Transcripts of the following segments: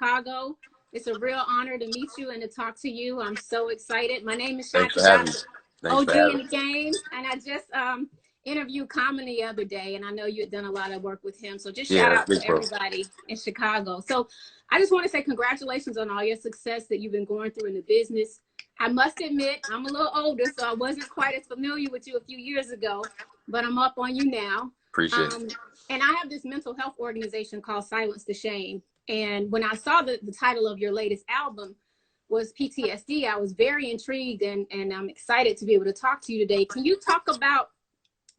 Chicago. It's a real honor to meet you and to talk to you. I'm so excited. My name is Thanks for Shanti having me. Johnson, Thanks for OG in having me. the game, and I just interviewed Common the other day, and I know you had done a lot of work with him. So just shout Yeah, out big to bro. everybody in Chicago. So I just want to say congratulations on all your success that you've been going through in the business. I must admit, I'm a little older, so I wasn't quite as familiar with you a few years ago, but I'm up on you now. Appreciate it. And I have this mental health organization called Silence the Shame. And when I saw the title of your latest album was PTSD, I was very intrigued, and I'm excited to be able to talk to you today. Can you talk about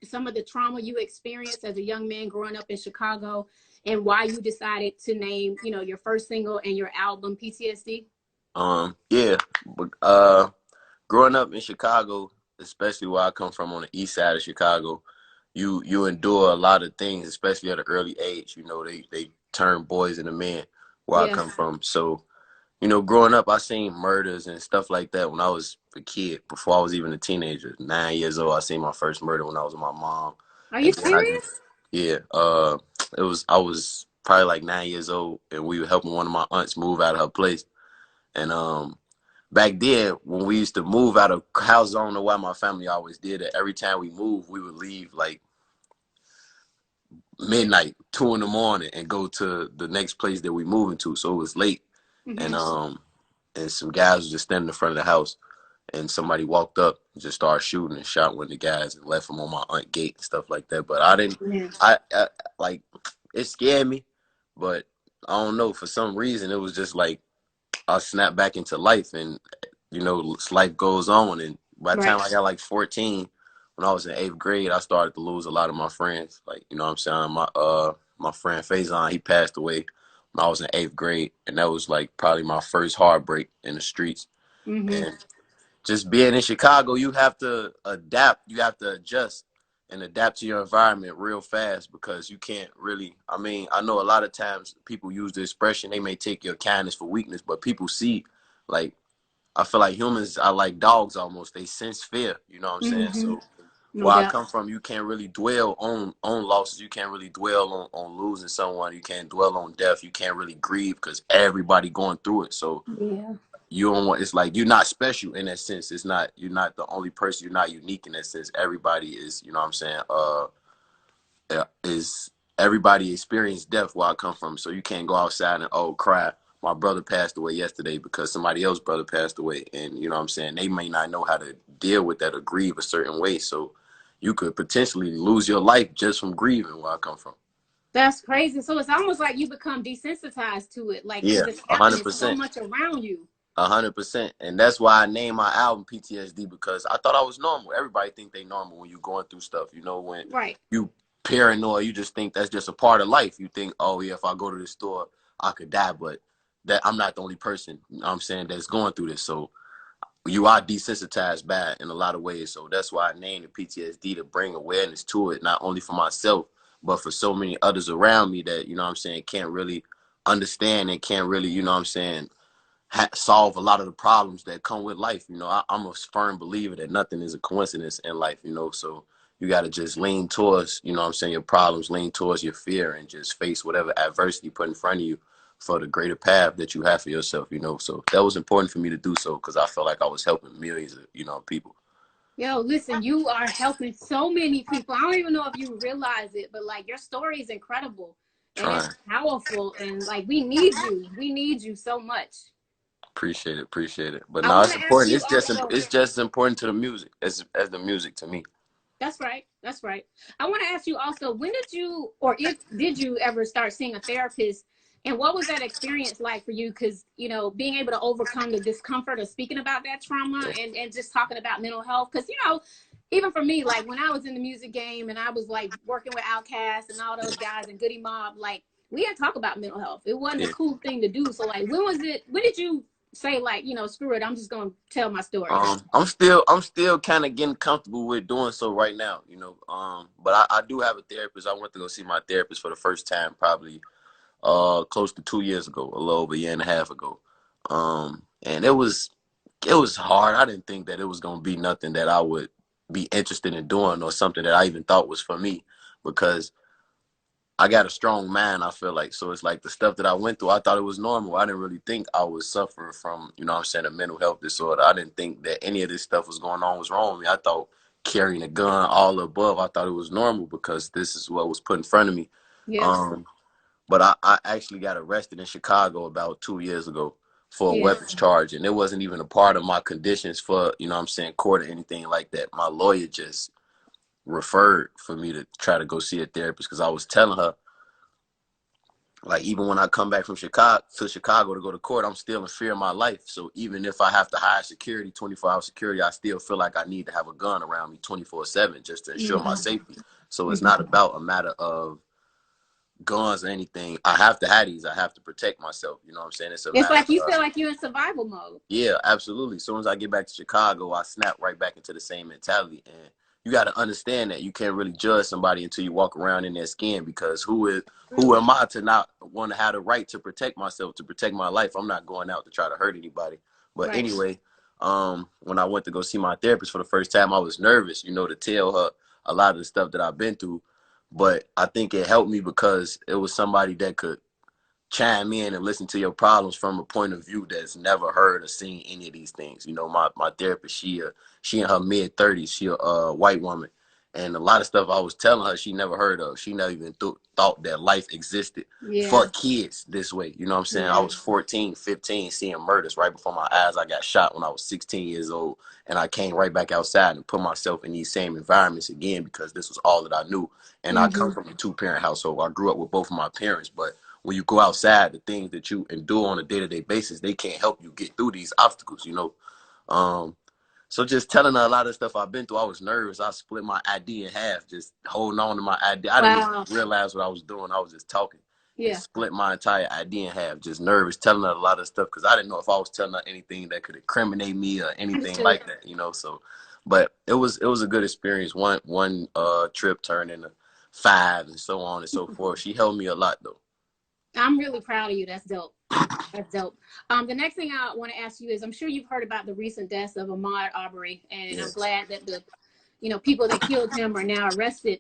some of the trauma you experienced as a young man growing up in Chicago and why you decided to name, your first single and your album PTSD? Yeah, but growing up in Chicago, especially where I come from on the east side of Chicago, you endure a lot of things, especially at an early age. They turn boys into men where I Yeah. come from. So, growing up, I seen murders and stuff like that when I was a kid, before I was even a teenager. 9 years old, I seen my first murder when I was with my mom. Are you And then serious? yeah, I was probably like 9 years old, and we were helping one of my aunts move out of her place. And back then, when we used to move out of houses, I don't know why my family always did it. Every time we moved, we would leave like midnight, 2 in the morning, and go to the next place that we moving to. So it was late, Mm-hmm. and some guys was just standing in front of the house, and somebody walked up and just started shooting and shot one of the guys and left him on my aunt gate and stuff like that. But I didn't, Yeah. I like, it scared me, but I don't know, for some reason it was just like I snapped back into life, and life goes on. And by the Right. time I got like 14, when I was in 8th grade, I started to lose a lot of my friends. Like, you know what I'm saying? My friend Faison, he passed away when I was in 8th grade, and that was like probably my first heartbreak in the streets. Mm-hmm. And just being in Chicago, you have to adapt, you have to adjust and adapt to your environment real fast, because you can't really, I know a lot of times people use the expression, they may take your kindness for weakness, but people see, like, I feel like humans are like dogs almost. They sense fear, you know what I'm saying? Mm-hmm. So No where I doubt. come from, you can't really dwell on losses. You can't really dwell on losing someone. You can't dwell on death. You can't really grieve, because everybody going through it. So Yeah. you don't want, it's like you're not special in that sense. You're not the only person. You're not unique in that sense. Everybody is, you know what I'm saying? Is everybody experience death where I come from. So you can't go outside and cry. My brother passed away yesterday because somebody else's brother passed away, and you know what I'm saying, they may not know how to deal with that or grieve a certain way. So you could potentially lose your life just from grieving where I come from. That's crazy. So it's almost like you become desensitized to it, like, Yeah, because it's a hundred happening so percent. much around you. 100%. And that's why I named my album PTSD, because I thought I was normal. Everybody think they normal when you going through stuff. When Right. you paranoid, you just think that's just a part of life. You think, oh yeah, if I go to the store, I could die. But that I'm not the only person, you know what I'm saying, that's going through this. So you are desensitized by it in a lot of ways. So that's why I named it PTSD, to bring awareness to it, not only for myself, but for so many others around me that, you know what I'm saying, can't really understand and can't really, you know what I'm saying, solve a lot of the problems that come with life. I'm a firm believer that nothing is a coincidence in life, so you got to just lean towards, you know what I'm saying, your problems, lean towards your fear, and just face whatever adversity put in front of you for the greater path that you have for yourself. So that was important for me to do so, because I felt like I was helping millions of, people. Yo, listen, you are helping so many people. I don't even know if you realize it, but like your story is incredible and it's Trying. powerful. And like, we need you. We need you so much. Appreciate it. But I no, want it's to ask important. you also. It's just as important to the music as the music to me. That's right. That's right. I want to ask you also, when did you, or if did you ever start seeing a therapist, and what was that experience like for you? Because, being able to overcome the discomfort of speaking about that trauma, and just talking about mental health. Because, even for me, like when I was in the music game and I was like working with Outkast and all those guys and Goody Mob, like we had to talk about mental health. It wasn't a Yeah. cool thing to do. So like, when did you say like, screw it, I'm just going to tell my story? I'm still kind of getting comfortable with doing so right now, but I do have a therapist. I went to go see my therapist for the first time probably close to 2 years ago, a little over a year and a half ago. And it was hard. I didn't think that it was gonna be nothing that I would be interested in doing, or something that I even thought was for me, because I got a strong mind, I feel like. So it's like the stuff that I went through, I thought it was normal. I didn't really think I was suffering from, you know what I'm saying, a mental health disorder. I didn't think that any of this stuff was going on was wrong with me. I thought carrying a gun, all above, I thought it was normal because this is what was put in front of me. Yeah. Um, but I actually got arrested in Chicago about 2 years ago for a Yeah. weapons charge. And it wasn't even a part of my conditions for, you know what I'm saying, court or anything like that. My lawyer just referred for me to try to go see a therapist because I was telling her, like, even when I come back from Chicago to go to court, I'm still in fear of my life. So even if I have to hire security, 24-hour security, I still feel like I need to have a gun around me 24/7 just to ensure my Mm-hmm. safety. So it's Mm-hmm. not about a matter of guns or anything. I have to have these. I have to protect myself. You know what I'm saying? It's a It's matter like you of feel like you're in survival mode. yeah, absolutely. As soon as I get back to Chicago, I snap right back into the same mentality. And you got to understand that you can't really judge somebody until you walk around in their skin, because who True. am I to not want to have the right to protect myself, to protect my life? I'm not going out to try to hurt anybody. But Right. anyway, when I went to go see my therapist for the first time, I was nervous, you know, to tell her a lot of the stuff that I've been through. But I think it helped me because it was somebody that could chime in and listen to your problems from a point of view that's never heard or seen any of these things. You know, my therapist, she in her mid-30s, she a white woman, and a lot of stuff I was telling her she never heard of. She never even thought that life existed for Yeah. kids this way. You know what I'm saying? I Yeah. was 14, 15, seeing murders right before my eyes. I got shot when I was 16 years old, and I came right back outside and put myself in these same environments again because this was all that I knew. And I come Mm-hmm. from a two-parent household. I grew up with both of my parents, but when you go outside, the things that you endure on a day-to-day basis, they can't help you get through these obstacles, you know. Um, so just telling her a lot of stuff I've been through, I was nervous. I split my ID in half, just holding on to my ID. I didn't even Wow. realize what I was doing. I was just talking and Yeah. split my entire ID in half, just nervous, telling her a lot of stuff because I didn't know if I was telling her anything that could incriminate me or anything Understood. like that, you know. So, but it was a good experience. One trip turned into five and so on and so forth. She helped me a lot though. I'm really proud of you. That's dope. That's dope. The next thing I want to ask you is, I'm sure you've heard about the recent deaths of Ahmaud Arbery, and I'm Yes. glad that the people that killed him are now arrested.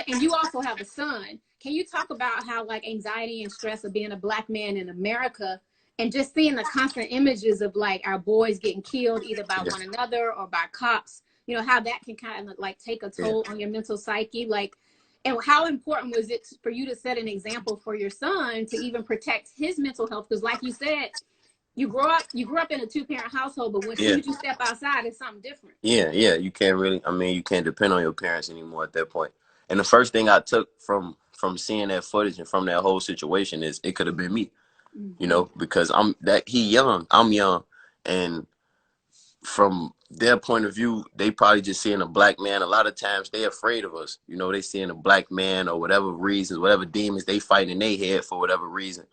And you also have a son. Can you talk about how, like, anxiety and stress of being a black man in America, and just seeing the constant images of, like, our boys getting killed either by Yeah. one another or by cops, how that can kind of like take a Yeah. toll on your mental psyche, like, and how important was it for you to set an example for your son to even protect his mental health? Because, like you said, you grew up in a two-parent household, but as Yeah. soon as you step outside, it's something different. Yeah. Yeah. You can't really. I mean, you can't depend on your parents anymore at that point. And the first thing I took from seeing that footage and from that whole situation is it could have been me. You Mm-hmm. know, because he young, I'm young, and from their point of view, they probably just seeing a black man. A lot of times they afraid of us. You know, they seeing a black man or whatever reasons, whatever demons they fight in their head for whatever reason.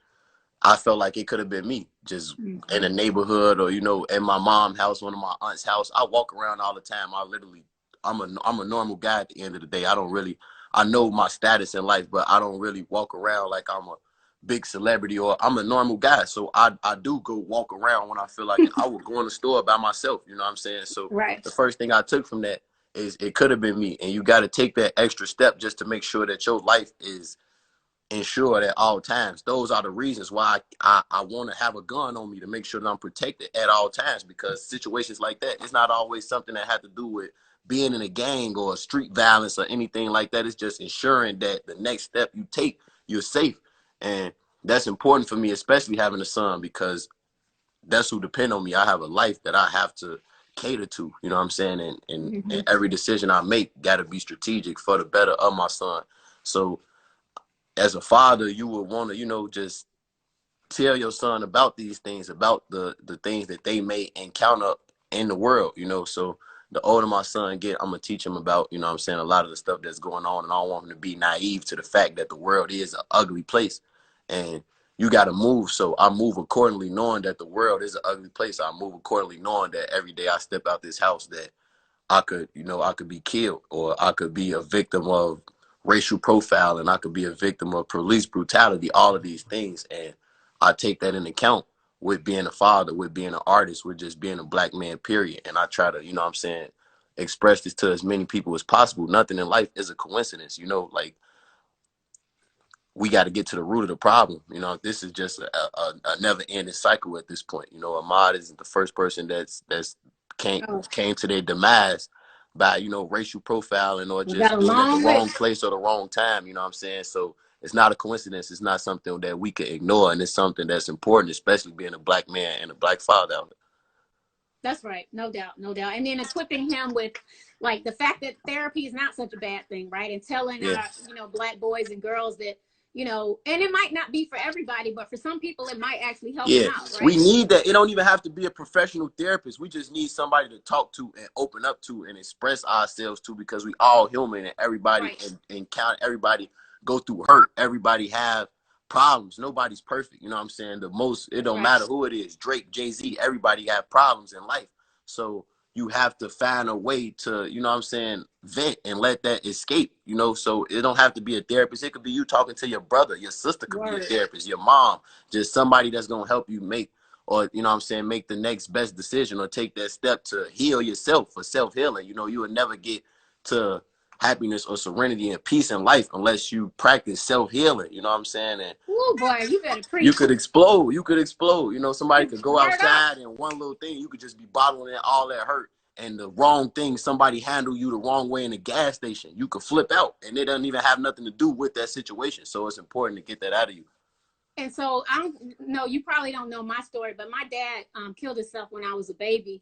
I felt like it could have been me, just Mm-hmm. in a neighborhood or, you know, in my mom's house, one of my aunt's house. I walk around all the time. I'm a normal guy at the end of the day. I know my status in life, but I don't really walk around like I'm a big celebrity, or I'm a normal guy. So I do go walk around when I feel like it. I would go in the store by myself, you know what I'm saying? So Right. the first thing I took from that is it could have been me. And you got to take that extra step just to make sure that your life is ensured at all times. Those are the reasons why I want to have a gun on me, to make sure that I'm protected at all times, because situations like that, it's not always something that has to do with being in a gang or street violence or anything like that. It's just ensuring that the next step you take, you're safe. And that's important for me, especially having a son, because that's who depend on me. I have a life that I have to cater to, you know what I'm saying? And Mm-hmm. every decision I make got to be strategic for the better of my son. So as a father, you would want to, you know, just tell your son about these things, about the things that they may encounter in the world, you know. So the older my son get, I'm gonna teach him about, you know what I'm saying, a lot of the stuff that's going on, and I don't want him to be naive to the fact that the world is an ugly place, and you got to move. So I move accordingly, knowing that the world is an ugly place. I move accordingly, knowing that every day I step out this house, that I could be killed, or I could be a victim of racial profiling. I could be a victim of police brutality, all of these things. And I take that into account with being a father, with being an artist, with just being a black man, period. And I try to, you know what I'm saying, express this to as many people as possible. Nothing in life is a coincidence, you know, like we got to get to the root of the problem. You know, this is just a never ending cycle at this point. You know, Ahmaud isn't the first person that's Oh, came to their demise by, you know, racial profiling or we got just a being at the long way. wrong place or the wrong time. You know what I'm saying? So it's not a coincidence. It's not something that we can ignore, and it's something that's important, especially being a black man and a black father out there. That's right. No doubt. No doubt. And then equipping him with like the fact that therapy is not such a bad thing, right? And telling Yeah. our, black boys and girls that, and it might not be for everybody, but for some people it might actually help them Yeah, out, we right? need that. It don't even have to be a professional therapist. We just need somebody to talk to and open up to and express ourselves to, because we all human, and everybody Right. and count everybody go through hurt. Everybody have problems. Nobody's perfect. You know what I'm saying? It don't Right. matter who it is. Drake, Jay-Z, everybody have problems in life. So you have to find a way to, you know what I'm saying, vent and let that escape, you know. So it don't have to be a therapist. It could be you talking to your brother. Your sister could be a Word. therapist. Your mom, just somebody that's going to help you make, or, you know what I'm saying, make the next best decision or take that step to heal yourself, for self-healing. You know, you will never get to happiness or serenity and peace in life unless you practice self-healing. You know what I'm saying? And Oh boy, you better you preach. could explode. You could explode. You know, somebody could go Word up. outside and one little thing, you could just be bottling in all that hurt. And the wrong thing, somebody handle you the wrong way in the gas station, you could flip out, and it doesn't even have nothing to do with that situation. So it's important to get that out of you. And so I don't know, you probably don't know my story, but my dad killed himself when I was a baby.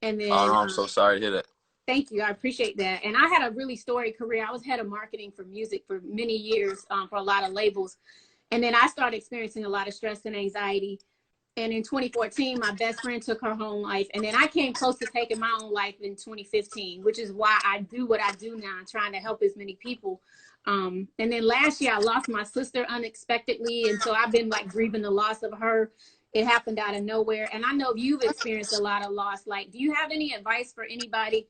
And Oh, no, then I'm so sorry to hear that. thank you. I appreciate that. And I had a really storied career. I was head of marketing for music for many years, for a lot of labels. And then I started experiencing a lot of stress and anxiety. And in 2014, my best friend took her own life. And then I came close to taking my own life in 2015, which is why I do what I do now, trying to help as many people. And then last year, I lost my sister unexpectedly. And so I've been like grieving the loss of her. It happened out of nowhere. And I know you've experienced a lot of loss. Like, do you have any advice for anybody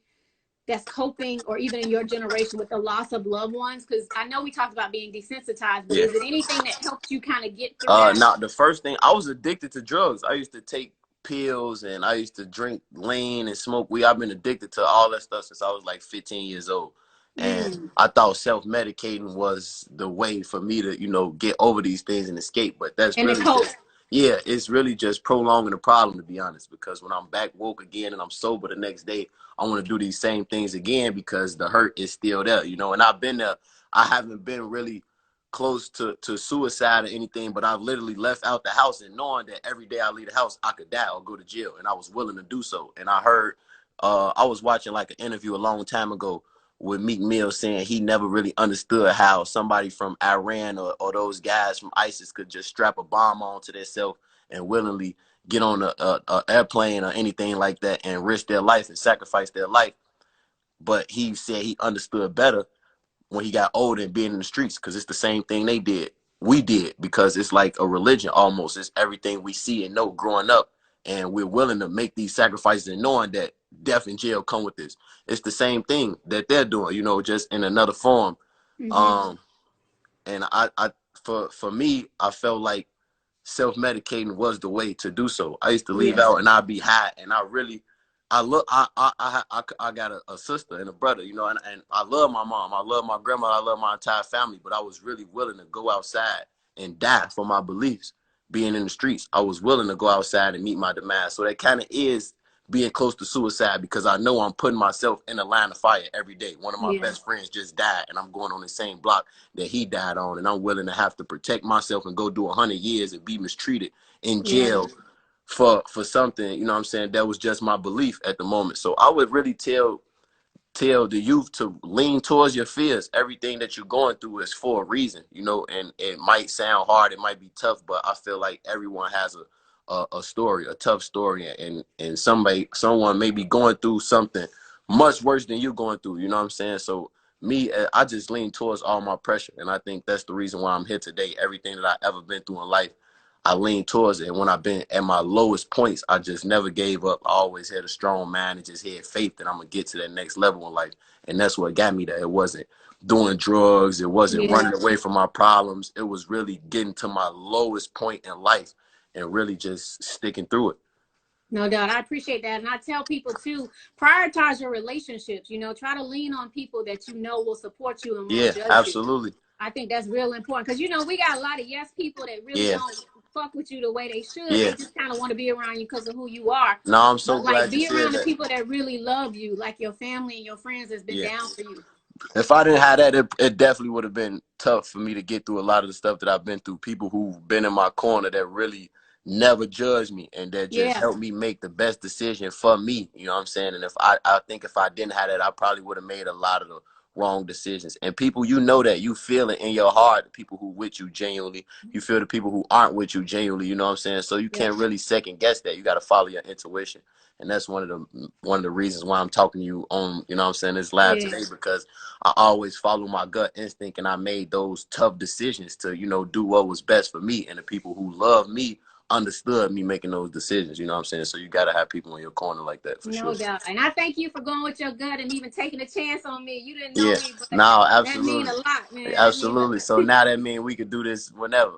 that's coping, or even in your generation, with the loss of loved ones? Because I know we talked about being desensitized, but Yeah. is it anything that helps you kind of get through that? Now the first thing, I was addicted to drugs. I used to take pills and I used to drink lean and smoke weed. I've been addicted to all that stuff since I was like 15 years old. And Mm. I thought self-medicating was the way for me to, you know, get over these things and escape. But that's And the really cope. just, yeah, it's really just prolonging the problem, to be honest. Because when I'm back woke again and I'm sober the next day, I want to do these same things again because the hurt is still there, you know. And I've been there. I haven't been really close to suicide or anything, but I've literally left out the house and knowing that every day I leave the house, I could die or go to jail. And I was willing to do so. And I heard, I was watching like an interview a long time ago with Meek Mill saying he never really understood how somebody from Iran or those guys from ISIS could just strap a bomb onto themselves and willingly get on a airplane or anything like that and risk their life and sacrifice their life. But he said he understood better when he got older and being in the streets, because it's the same thing we did, because it's like a religion almost. It's everything we see and know growing up, and we're willing to make these sacrifices and knowing that death and jail come with this. It's the same thing that they're doing, you know, just in another form. Mm-hmm. um and I for me, I felt like self-medicating was the way to do so. I used to leave Yeah. out and I'd be high, and I got a sister and a brother, you know, and I love my mom, I love my grandma, I love my entire family, but I was really willing to go outside and die for my beliefs. Being in the streets, I was willing to go outside and meet my demise. So that kind of is being close to suicide, because I know I'm putting myself in a line of fire every day. One of my Yeah. best friends just died, and I'm going on the same block that he died on, and I'm willing to have to protect myself and go do 100 years and be mistreated in Yeah. jail for something, you know what I'm saying, that was just my belief at the moment. So I would really tell the youth to lean towards your fears. Everything that you're going through is for a reason, you know, and it might sound hard, it might be tough, but I feel like everyone has a story, a tough story, and someone may be going through something much worse than you're going through, you know what I'm saying? So me, I just lean towards all my pressure, and I think that's the reason why I'm here today. Everything that I ever been through in life, I lean towards it. And when I've been at my lowest points, I just never gave up. I always had a strong mind and just had faith that I'm going to get to that next level in life. And that's what got me there. It wasn't doing drugs. It wasn't Yeah. running away from my problems. It was really getting to my lowest point in life and really just sticking through it. No doubt. I appreciate that. And I tell people to prioritize your relationships, try to lean on people that will support you and won't Yeah, judge you. absolutely. I think that's real important because, you know, we got a lot of yes people that really Yeah. don't fuck with you the way they should. Yeah. They just kind of want to be around you because of who you are. No, I'm so But like, glad you be said around the that. people that really love you, like your family and your friends that's been Yeah. down for you. If I didn't have that, it definitely would have been tough for me to get through a lot of the stuff that I've been through. People who've been in my corner that really never judged me and that just Yeah. helped me make the best decision for me. You know what I'm saying? And if I think if I didn't have that, I probably would have made a lot of the wrong decisions. And people, you know that. You feel it in your heart, the people who with you genuinely. You feel the people who aren't with you genuinely, you know what I'm saying? So you Yeah. can't really second guess that. You got to follow your intuition. And that's one of the reasons why I'm talking to you on, you know what I'm saying, this live Yeah. today, because I always follow my gut instinct, and I made those tough decisions to, you know, do what was best for me. And the people who love me understood me making those decisions. You know what I'm saying? So you got to have people in your corner like that for No sure. doubt. And I thank you for going with your gut and even taking a chance on me. You didn't know Yeah. me, but No, that means absolutely. a lot, man. That means Absolutely. So now that means we could do this whenever.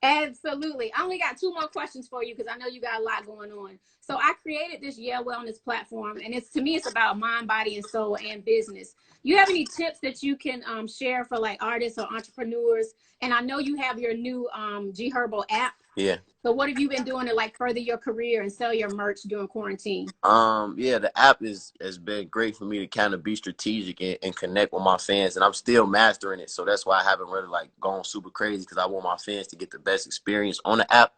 absolutely. I only got two more questions for you because I know you got a lot going on. So I created this Yeah Wellness platform, and it's, to me, it's about mind, body, and soul and business. You have any tips that you can share for like artists or entrepreneurs? And I know you have your new G Herbo app. Yeah. So what have you been doing to like further your career and sell your merch during quarantine? Yeah, the app has been great for me to kind of be strategic and connect with my fans, and I'm still mastering it. So that's why I haven't really like gone super crazy, because I want my fans to get the best experience on the app.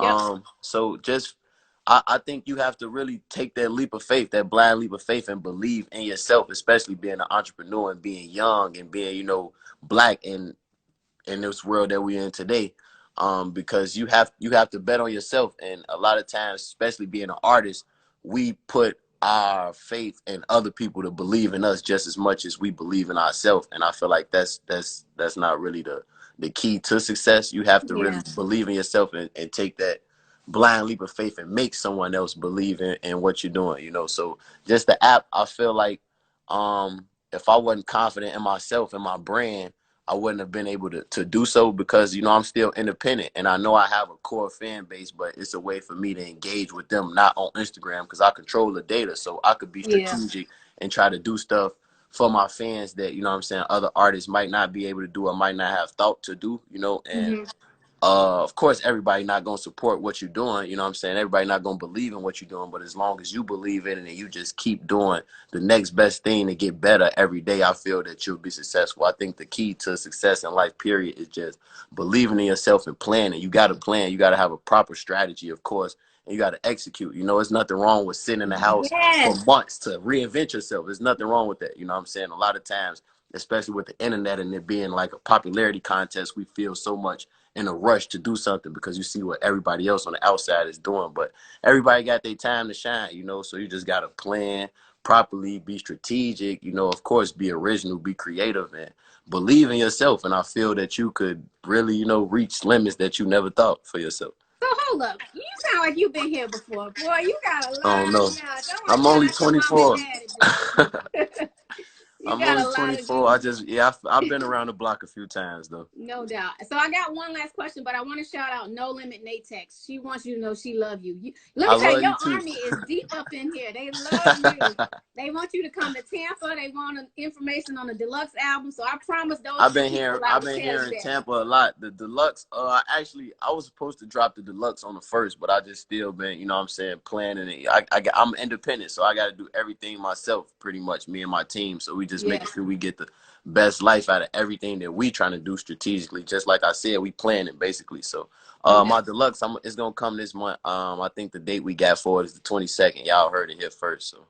Yep. So just I think you have to really take that leap of faith, that blind leap of faith, and believe in yourself, especially being an entrepreneur and being young and being, you know, black in this world that we're in today. Because you have to bet on yourself, and a lot of times, especially being an artist, we put our faith in other people to believe in us just as much as we believe in ourselves. And I feel like that's not really the key to success. You have to really Yeah. believe in yourself and take that blind leap of faith and make someone else believe in what you're doing, you know. So just the app, I feel like if I wasn't confident in myself and my brand, I wouldn't have been able to do so, because, you know, I'm still independent, and I know I have a core fan base, but it's a way for me to engage with them, not on Instagram, because I control the data. So I could be Yeah. strategic and try to do stuff for my fans that, you know what I'm saying, other artists might not be able to do or might not have thought to do, you know. And Mm-hmm. of course, everybody not going to support what you're doing. You know what I'm saying? Everybody not going to believe in what you're doing. But as long as you believe in it and you just keep doing the next best thing to get better every day, I feel that you'll be successful. I think the key to success in life, period, is just believing in yourself and planning. You got to plan. You got to have a proper strategy, of course, and you got to execute. You know, there's nothing wrong with sitting in the house for Yes. months to reinvent yourself. There's nothing wrong with that. You know what I'm saying? A lot of times, especially with the internet and it being like a popularity contest, we feel so much in a rush to do something because you see what everybody else on the outside is doing. But everybody got their time to shine, you know, so you just got to plan properly, be strategic, you know, of course, be original, be creative, and believe in yourself. And I feel that you could really, you know, reach limits that you never thought for yourself. So hold up. You sound like you've been here before. Boy, you got a I don't lot. know. Yeah, don't I'm sound only like your mom and 24. daddy, boy. You I'm got only a lot of 24. juice. I've been around the block a few times though. No doubt. So I got one last question, but I want to shout out No Limit Natex. She wants you to know she love you. Let I me tell you, love your you too. army is deep up in here. They love you. They want you to come to Tampa. They want information on the Deluxe album. So I promise those two people I I've will been tell you hearing that. Tampa a lot. The Deluxe, I was supposed to drop the Deluxe on the first, but I just still been, you know what I'm saying, planning it. I'm independent, so I got to do everything myself, pretty much, me and my team. So we just making Yes. sure we get the best life out of everything that we trying to do strategically. Just like I said, we planning basically. So No my doubt. Deluxe, it's gonna come this month. I think the date we got for it is the 22nd. Y'all heard it here first. So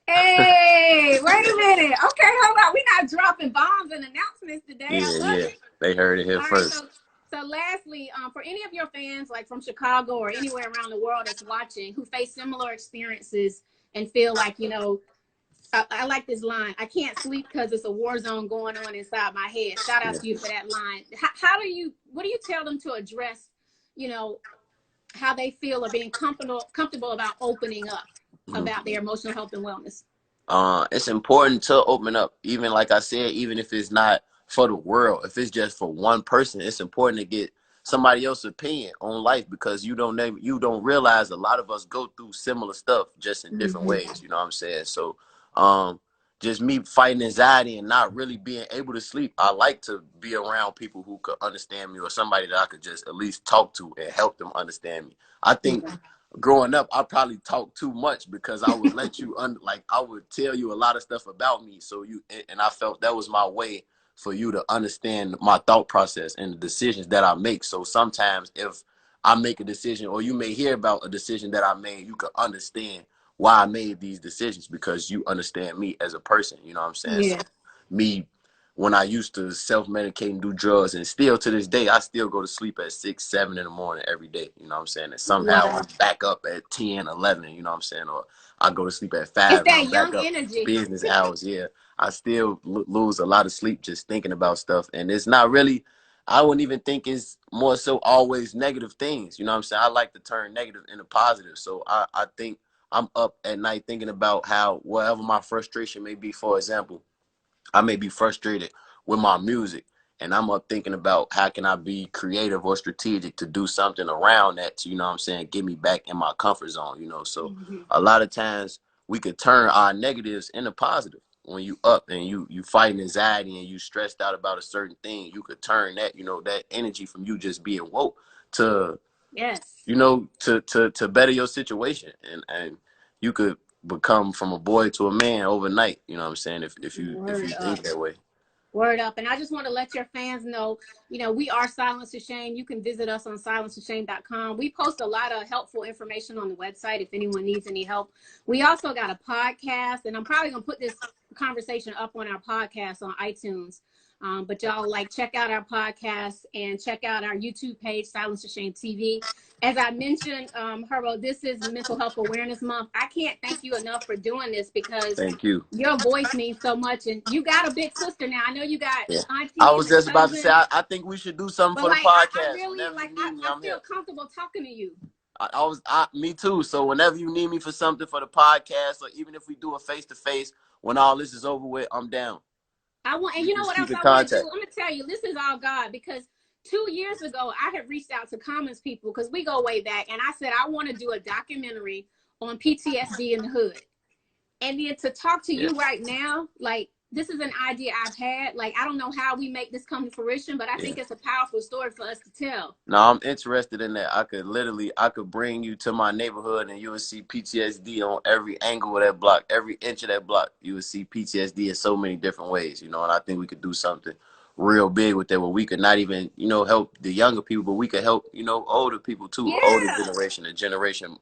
Hey, wait a minute. Okay, hold on. We're not dropping bombs and announcements today. I love yeah, it. they heard it here All right. first. So lastly, for any of your fans, like from Chicago or anywhere around the world that's watching, who face similar experiences and feel like, you know, I like this line. I can't sleep because it's a war zone going on inside my head. Shout out Yeah. to you for that line. What do you tell them to address, you know, how they feel or being comfortable about opening up Mhm. about their emotional health and wellness? It's important to open up, even like I said, even if it's not for the world, if it's just for one person, it's important to get somebody else's opinion on life, because you don't realize a lot of us go through similar stuff just in different Mm-hmm. ways. You know what I'm saying? So, um, just me fighting anxiety and not really being able to sleep. I like to be around people who could understand me, or somebody that I could just at least talk to and help them understand me. I think growing up, I probably talked too much because I would let you like I would tell you a lot of stuff about me. So and I felt that was my way for you to understand my thought process and the decisions that I make. So sometimes if I make a decision, or you may hear about a decision that I made, you could understand why I made these decisions because you understand me as a person. You know what I'm saying? Yeah. So me, when I used to self-medicate and do drugs, and still to this day, I still go to sleep at 6, 7 in the morning every day. You know what I'm saying? And somehow Wow. I'm back up at 10, 11, you know what I'm saying? Or I go to sleep at It's 5 and that I'm back young up energy. business hours. Yeah. I still lose a lot of sleep just thinking about stuff. And it's not really, I wouldn't even think it's more so always negative things. You know what I'm saying? I like to turn negative into positive. So I think I'm up at night thinking about how, whatever my frustration may be, for example, I may be frustrated with my music, and I'm up thinking about how can I be creative or strategic to do something around that to, you know what I'm saying, get me back in my comfort zone, you know. So a lot of times we could turn our negatives into positive. When you up and you fighting anxiety and you stressed out about a certain thing, you could turn that, you know, that energy from you just being woke to, Yes. you know, to better your situation. And you could become from a boy to a man overnight, you know what I'm saying, if you Word think up. that way. Word up. And I just want to let your fans know, we are Silence to Shame. You can visit us on silencetoshame.com. We post a lot of helpful information on the website if anyone needs any help. We also got a podcast, and I'm probably going to put this conversation up on our podcast on iTunes. But y'all, check out our podcast and check out our YouTube page, Silence to Shame TV. As I mentioned, Herbo, this is Mental Health Awareness Month. I can't thank you enough for doing this because Thank you. your voice means so much, and you got a big sister now. I know you got Yeah, I aunties was and just about to say, cousins, I think we should do something but for the I podcast. really Whenever you need me, I I'm feel here. comfortable talking to you. Me too. So whenever you need me for something for the podcast, or even if we do a face-to-face when all this is over with, I'm down. And We you know just what keep else in I want to do? contact. I'm gonna tell you, this is all God, because 2 years ago I had reached out to Commons people, because we go way back, and I said I want to do a documentary on PTSD in the hood. And then to talk to you right now, this is an idea I've had. I don't know how we make this come to fruition, but I Yeah. think it's a powerful story for us to tell. No, I'm interested in that. I could bring you to my neighborhood and you would see PTSD on every angle of that block, every inch of that block. You would see PTSD in so many different ways, you know, and I think we could do something real big with that, where we could not even, you know, help the younger people, but we could help, you know, older people too, older Yeah. generation, the generation